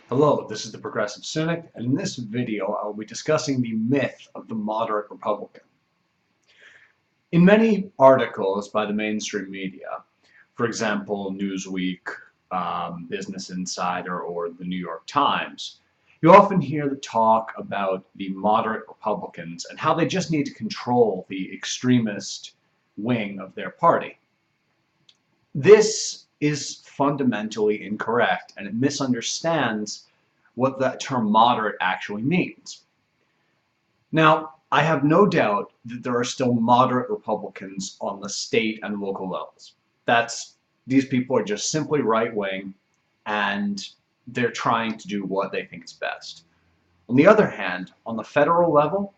Hello, this is the Progressive Cynic, and in this video I will be discussing the myth of the moderate Republican. In many articles by the mainstream media, for example Newsweek, Business Insider, or the New York Times, you often hear the talk about the moderate Republicans and how they just need to control the extremist wing of their party. This is fundamentally incorrect, and it misunderstands what that term moderate actually means. Now, I have no doubt that there are still moderate Republicans on the state and local levels. These people are just simply right-wing, and they're trying to do what they think is best. On the other hand, on the federal level,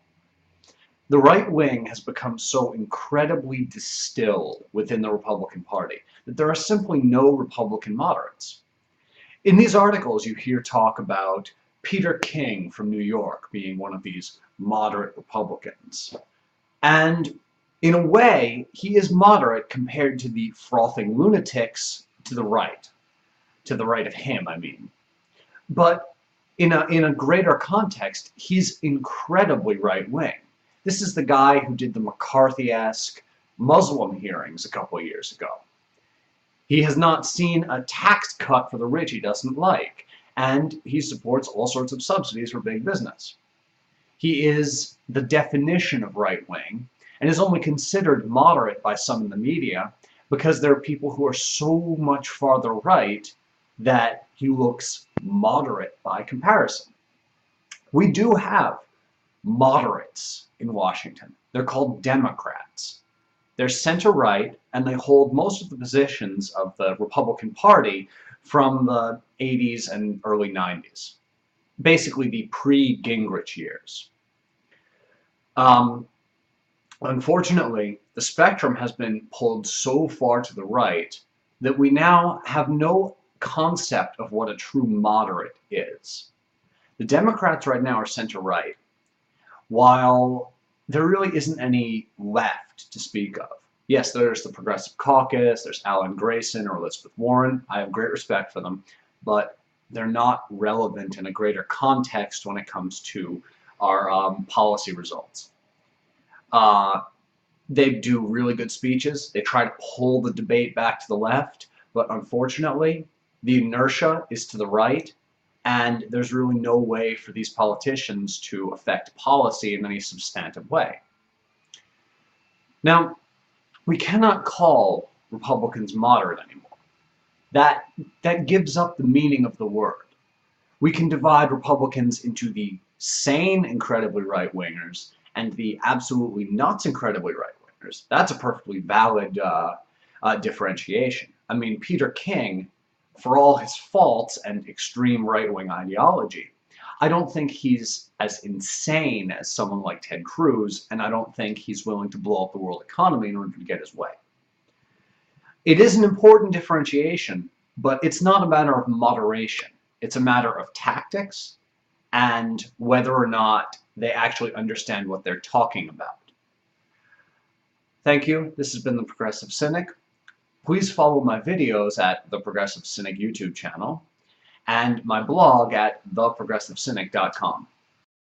the right wing has become so incredibly distilled within the Republican Party that there are simply no Republican moderates. In these articles, you hear talk about Peter King from New York being one of these moderate Republicans. And in a way, he is moderate compared to the frothing lunatics to the right of him, I mean. But in a greater context, he's incredibly right-wing. This is the guy who did the McCarthy-esque Muslim hearings a couple of years ago. He has not seen a tax cut for the rich he doesn't like, and he supports all sorts of subsidies for big business. He is the definition of right-wing, and is only considered moderate by some in the media because there are people who are so much farther right that he looks moderate by comparison. We do have moderates in Washington. They're called Democrats. They're center-right, and they hold most of the positions of the Republican Party from the 80s and early 90s. Basically the pre-Gingrich years. Unfortunately, the spectrum has been pulled so far to the right that we now have no concept of what a true moderate is. The Democrats right now are center-right, while there really isn't any left to speak of. Yes, there's the Progressive Caucus, there's Alan Grayson or Elizabeth Warren. I have great respect for them, but they're not relevant in a greater context when it comes to our policy results. They do really good speeches. They try to pull the debate back to the left, but unfortunately, the inertia is to the right, and there's really no way for these politicians to affect policy in any substantive way. Now, we cannot call Republicans moderate anymore. That gives up the meaning of the word. We can divide Republicans into the sane, incredibly right-wingers and the absolutely nuts, incredibly right-wingers. That's a perfectly valid differentiation. I mean, Peter King, for all his faults and extreme right-wing ideology, I don't think he's as insane as someone like Ted Cruz, and I don't think he's willing to blow up the world economy in order to get his way. It is an important differentiation, but it's not a matter of moderation. It's a matter of tactics and whether or not they actually understand what they're talking about. Thank you. This has been the Progressive Cynic. Please follow my videos at the Progressive Cynic YouTube channel and my blog at theprogressivecynic.com.